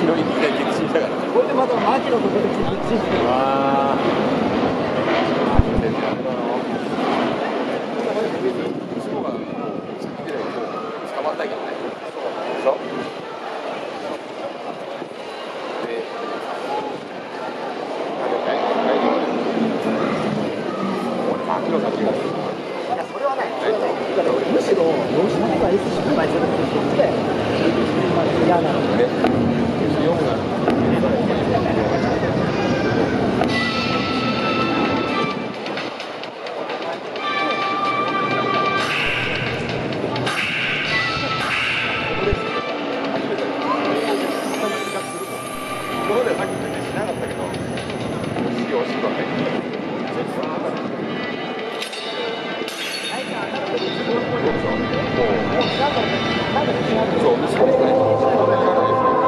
の意味が激震したから。これでまたマキのところで激震して。ああ。むしろ4種目がいつ失敗するって言って嫌なのでね。そう、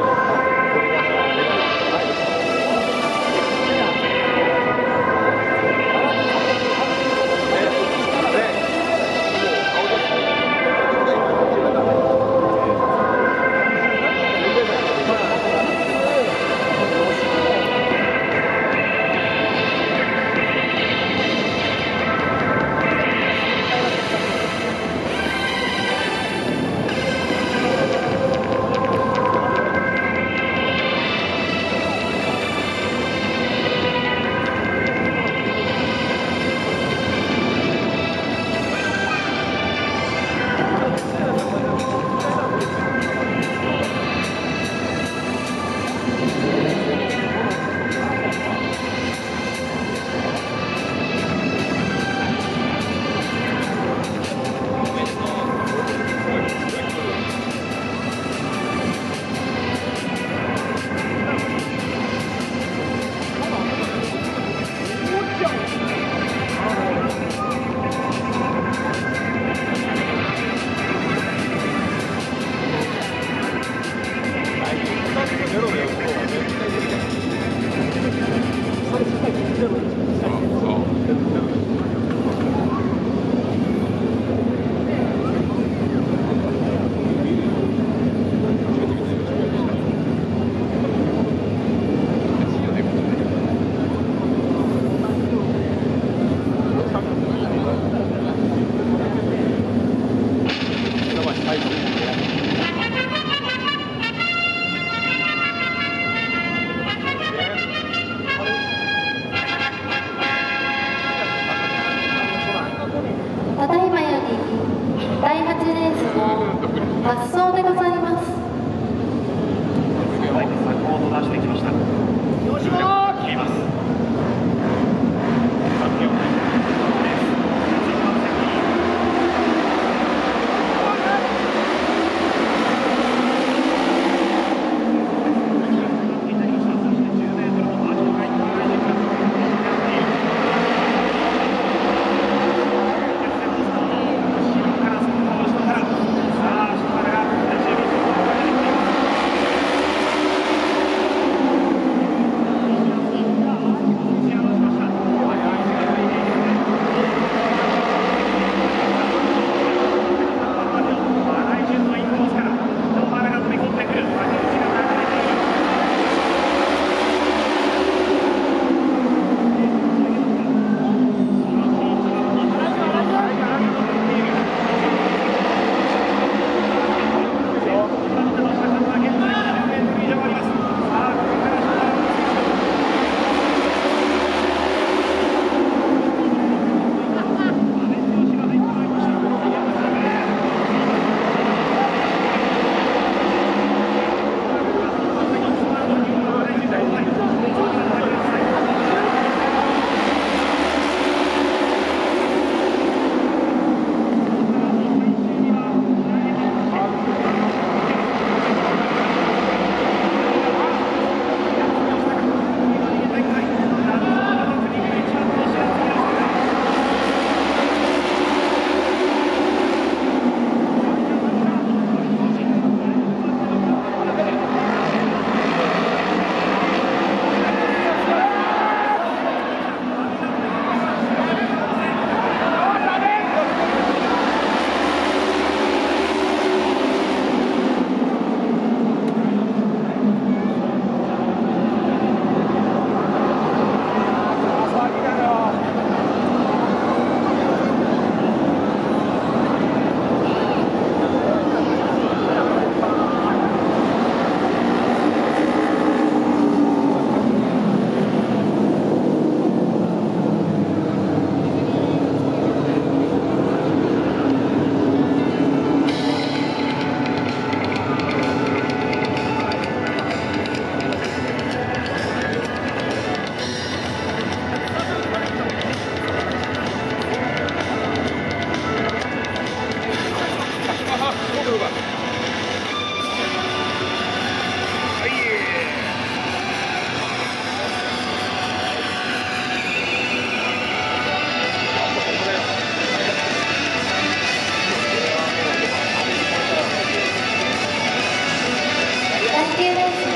レースの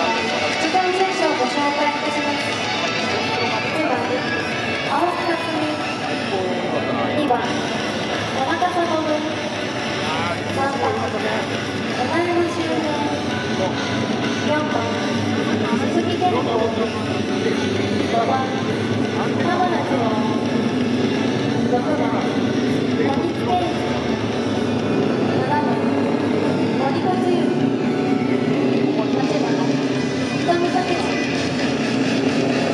出場選手をご紹介いたします。1番、青木克美。2番、田中聡。3番、山山修平。4番、鈴木健吾。5番、田原丈。6番、上地圭司。7番、森本裕樹。8番、北見武史。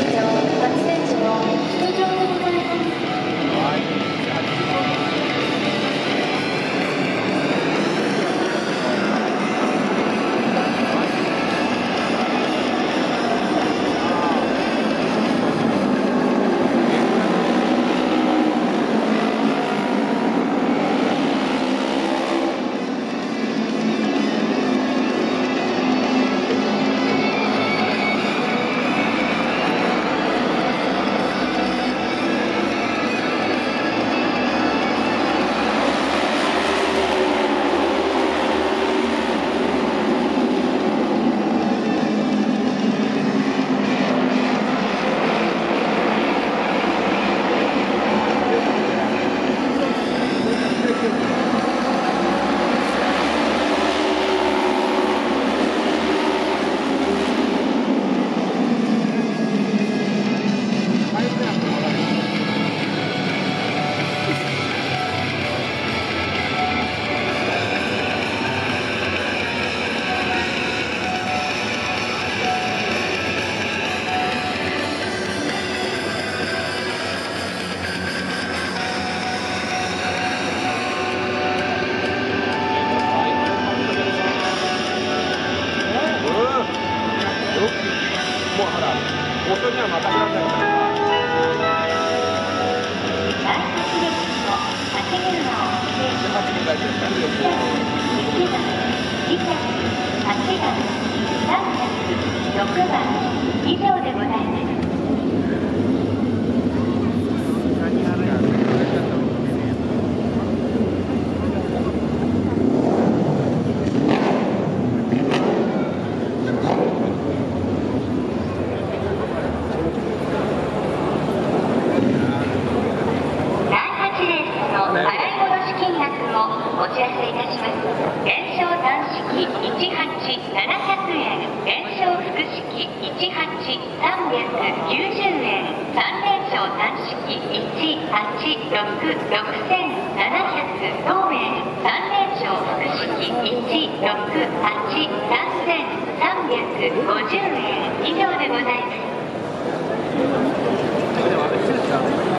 以上、8選手の出場でございます。もうほら、遅いにはまたください。6番以上でございます。お知らせいたします。減少単式18700円、減少複式18390円、3連勝単式1866705円、3連勝複式1683350円以上でございます。